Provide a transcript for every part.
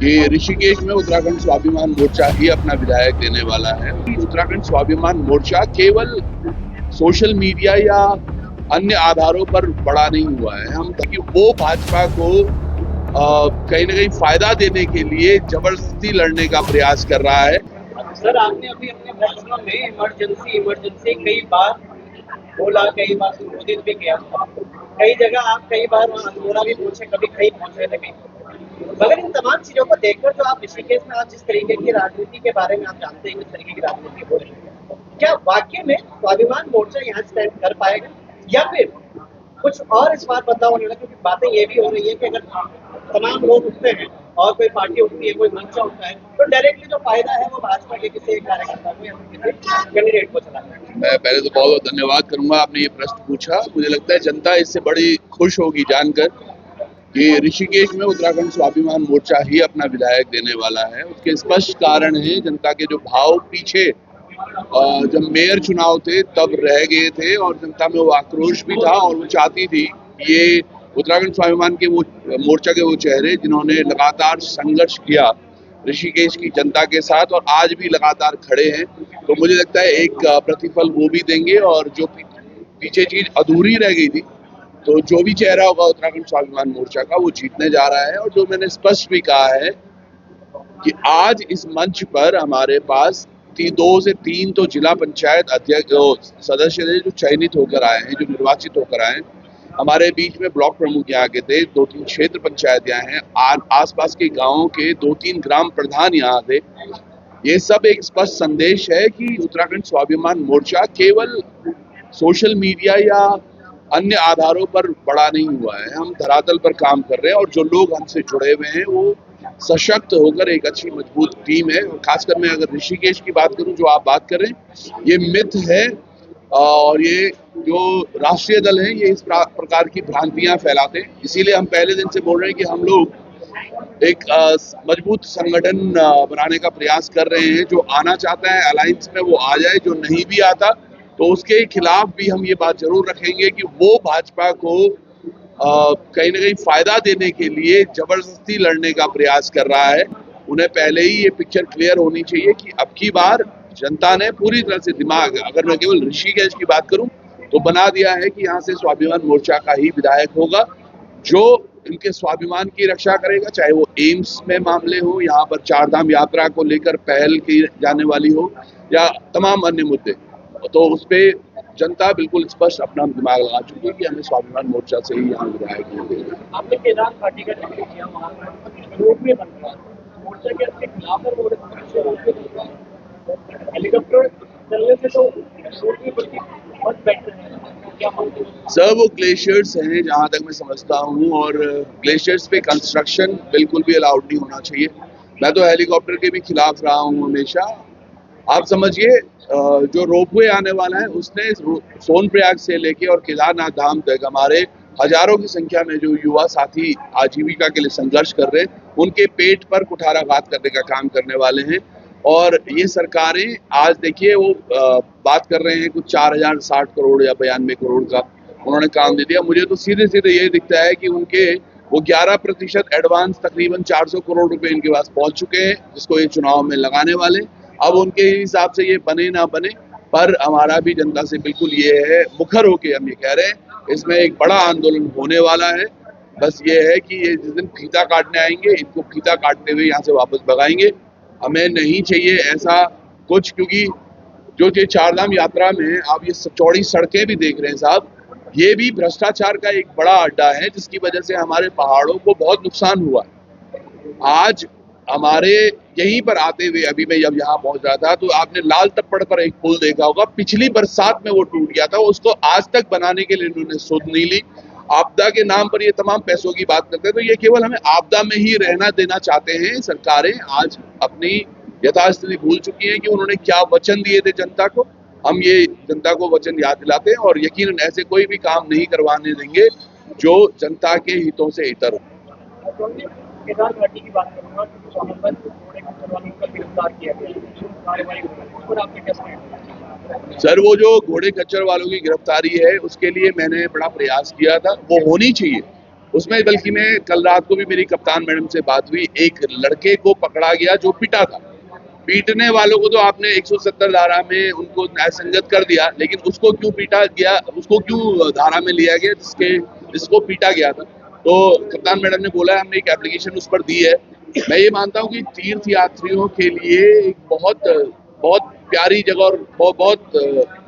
कि ऋषिकेश में उत्तराखंड स्वाभिमान मोर्चा ही अपना विधायक देने वाला है। उत्तराखंड स्वाभिमान मोर्चा केवल सोशल मीडिया या अन्य आधारों पर बड़ा नहीं हुआ है। हम कि वो भाजपा को कहीं ना कहीं फायदा देने के लिए जबरदस्ती लड़ने का प्रयास कर रहा है। सर, आपने अभी अपने भाषण में इमरजेंसी कई बार बोला, कई बार संबोधित भी किया। कई जगह आप कई बार वहाँ अल्मोड़ा भी पहुंचे, कभी कहीं पहुंच रहे थे कहीं। मगर इन तमाम चीजों को देखकर जो आप ऋषिकेश में आप जिस तरीके की राजनीति के बारे में आप जानते हैं, किस तरीके की राजनीति हो रही है, क्या वाकई में स्वाभिमान मोर्चा यहाँ स्टैंड कर पाएगा या फिर कुछ और इस बार बदलाव होने लगा? क्योंकि बातें ये भी हो रही है कि अगर तमाम लोग उठते हैं और कोई पार्टी उठती है, कोई मंच उठता है, तो डायरेक्टली जो फायदा है वो भाजपा के किसी एक कार्यकर्ता को या किसी कैंडिडेट को चला जाए। मैं पहले तो बहुत बहुत धन्यवाद करूंगा, आपने ये प्रश्न पूछा। मुझे लगता है जनता इससे बड़ी खुश होगी जानकर कि ऋषिकेश में उत्तराखंड स्वाभिमान मोर्चा ही अपना विधायक देने वाला है। उसके स्पष्ट कारण है जनता के जो भाव पीछे जब मेयर चुनाव थे तब रह गए थे और जनता में वो आक्रोश भी था और वो चाहती थी ये उत्तराखंड स्वाभिमान के वो मोर्चा के वो चेहरे जिन्होंने लगातार संघर्ष किया ऋषिकेश की जनता के साथ और आज भी लगातार खड़े हैं, तो मुझे लगता है एक प्रतिफल वो भी देंगे। और जो पीछे चीज अधूरी रह गई थी, तो जो भी चेहरा होगा उत्तराखंड स्वाभिमान मोर्चा का वो जीतने जा रहा है। और जो मैंने स्पष्ट भी कहा है कि आज इस मंच पर हमारे पास 2 से 3 तो जिला पंचायत अध्यक्ष सदस्य थे जो चयनित होकर आए हैं, जो निर्वाचित होकर आए हैं। हमारे बीच में ब्लॉक प्रमुख यहाँ के थे, 2-3 क्षेत्र पंचायत यहाँ हैं, आसपास के गांवों के 2-3 ग्राम प्रधान यहाँ थे। ये सब एक स्पष्ट संदेश है कि उत्तराखंड स्वाभिमान मोर्चा केवल सोशल मीडिया या अन्य आधारों पर बड़ा नहीं हुआ है। हम धरातल पर काम कर रहे हैं और जो लोग हमसे जुड़े हुए हैं वो सशक्त होकर एक अच्छी मजबूत टीम है। और खासकर मैं अगर ऋषिकेश की बात करूं, जो आप बात कर रहे हैं, ये मिथ है और ये जो राष्ट्रीय दल है ये इस प्रकार की भ्रांतियां फैलाते हैं। इसीलिए हम पहले दिन से बोल रहे हैं कि हम लोग एक मजबूत संगठन बनाने का प्रयास कर रहे हैं। जो आना चाहता है अलायंस में वो आ जाए, जो नहीं भी आता तो उसके खिलाफ भी हम ये बात जरूर रखेंगे कि वो भाजपा को कहीं ना कहीं फायदा देने के लिए जबरदस्ती लड़ने का प्रयास कर रहा है। उन्हें पहले ही ये पिक्चर क्लियर होनी चाहिए कि अब की बार जनता ने पूरी तरह से दिमाग, अगर मैं केवल ऋषिकेश की बात करूं तो बना दिया है कि यहाँ से स्वाभिमान मोर्चा का ही विधायक होगा जो इनके स्वाभिमान की रक्षा करेगा, चाहे वो एम्स में मामले हो, यहाँ पर 4 धाम यात्रा को लेकर पहल की जाने वाली हो या तमाम अन्य मुद्दे। तो उस पर जनता बिल्कुल स्पष्ट अपना दिमाग लगा चुकी है कि हमें स्वाभिमान मोर्चा से ही यहाँ विधायक मिलेगा। आपने केदार घाटी का जिक्र किया, वहाँ पर रोड में बन रहा है मोर्चा के खिलाफ है, रोड हेलीकॉप्टर चलने से तो रोड में बल्कि बहुत बेटर है। क्या मानते हैं सर? वो ग्लेशियर्स हैं जहाँ तक मैं समझता हूँ, और ग्लेशियर्स पे कंस्ट्रक्शन बिल्कुल भी अलाउड नहीं होना चाहिए। मैं तो हेलीकॉप्टर के भी खिलाफ रहा हूँ हमेशा। आप समझिए जो रोपवे आने वाला है उसने सोनप्रयाग से लेके और केदारनाथ धाम तक हमारे हजारों की संख्या में जो युवा साथी आजीविका के लिए संघर्ष कर रहे हैं उनके पेट पर कुठाराघात करने का काम करने वाले हैं। और ये सरकारें आज देखिए वो बात कर रहे हैं कुछ 4060 करोड़ या 92 करोड़ का उन्होंने काम दे दिया। मुझे तो सीधे सीधे ये दिखता है कि उनके वो 11% एडवांस तकरीबन 400 करोड़ रुपए इनके पास पहुंच चुके हैं, जिसको ये चुनाव में लगाने वाले। अब उनके हिसाब से ये बने ना बने, पर हमारा भी जनता से बिल्कुल ये है, मुखर होके हम ये कह रहे हैं, इसमें एक बड़ा आंदोलन होने वाला है। बस ये है कि ये जिस दिन फीता काटने आएंगे इनको फीता काटते हुए यहाँ से वापस भगाएंगे। हमें नहीं चाहिए ऐसा कुछ, क्योंकि जो ये 4 धाम यात्रा में आप ये चौड़ी सड़कें भी देख रहे हैं साहब, ये भी भ्रष्टाचार का एक बड़ा अड्डा है जिसकी वजह से हमारे पहाड़ों को बहुत नुकसान हुआ। आज हमारे यहीं पर आते हुए अभी मैं जब यहाँ पहुंच रहा था तो आपने लाल तप्पड़ पर एक पुल देखा होगा, पिछली बरसात में वो टूट गया था, उसको आज तक बनाने के लिए इन्होंने सुध नहीं ली। आपदा के नाम पर ये तमाम पैसों की बात करते हैं, तो ये केवल हमें आपदा में ही रहना देना चाहते हैं। सरकारें आज अपनी यथास्थिति भूल चुकी हैं कि उन्होंने क्या वचन दिए थे जनता को। हम ये जनता को वचन याद दिलाते हैं और यकीनन ऐसे कोई भी काम नहीं करवाने देंगे जो जनता के हितों से इतर हो। केदार घाटी की बात करूंगा तो वहाँ पर घोड़े खच्चर वालों को गिरफ्तार किया गया, कार्रवाई हुई, उस पर आपने क्या समझा? सर, वो जो घोड़े खच्चर वालों की गिरफ्तारी है उसके लिए मैंने बड़ा प्रयास किया था, वो होनी चाहिए। उसमें बल्कि मैं कल रात को भी मेरी कप्तान मैडम से बात हुई, एक लड़के को पकड़ा गया जो पिटा था। पीटने वालों को तो आपने 170 धारा में उनको न्याय संगत कर दिया, लेकिन उसको क्यों पीटा गया, उसको क्यों धारा में लिया गया जिसको पीटा गया था। तो कप्तान मैडम ने बोला हमने एक एप्लीकेशन उस पर दी है। मैं ये मानता हूँ कि तीर्थ यात्रियों के लिए एक बहुत बहुत प्यारी जगह और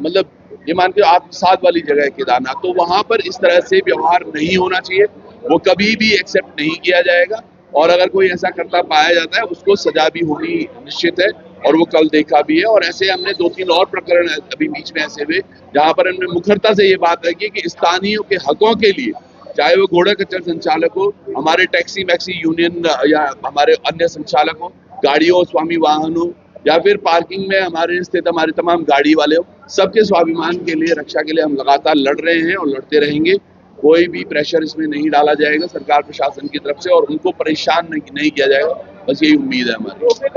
मतलब ये मान के आत्मसात वाली जगह है केदारनाथ, तो वहां पर इस तरह से व्यवहार नहीं होना चाहिए, वो कभी भी एक्सेप्ट नहीं किया जाएगा। और अगर कोई ऐसा करता पाया जाता है उसको सजा भी होनी निश्चित है, और वो कल देखा भी है। और ऐसे हमने 2-3 और प्रकरण अभी बीच में ऐसे हुए जहां पर हमने मुखरता से ये बात रखी कि स्थानीयों के हकों के लिए, चाहे वो घोड़ा कचरा संचालक हो, हमारे टैक्सी मैक्सी यूनियन या हमारे अन्य संचालक हो, गाड़ियों स्वामी वाहन हो, या फिर पार्किंग में हमारे स्थित हमारे तमाम गाड़ी वाले हो, सबके स्वाभिमान के लिए, रक्षा के लिए हम लगातार लड़ रहे हैं और लड़ते रहेंगे। कोई भी प्रेशर इसमें नहीं डाला जाएगा सरकार प्रशासन की तरफ से, और उनको परेशान नहीं किया जाएगा, बस यही उम्मीद है हमारी।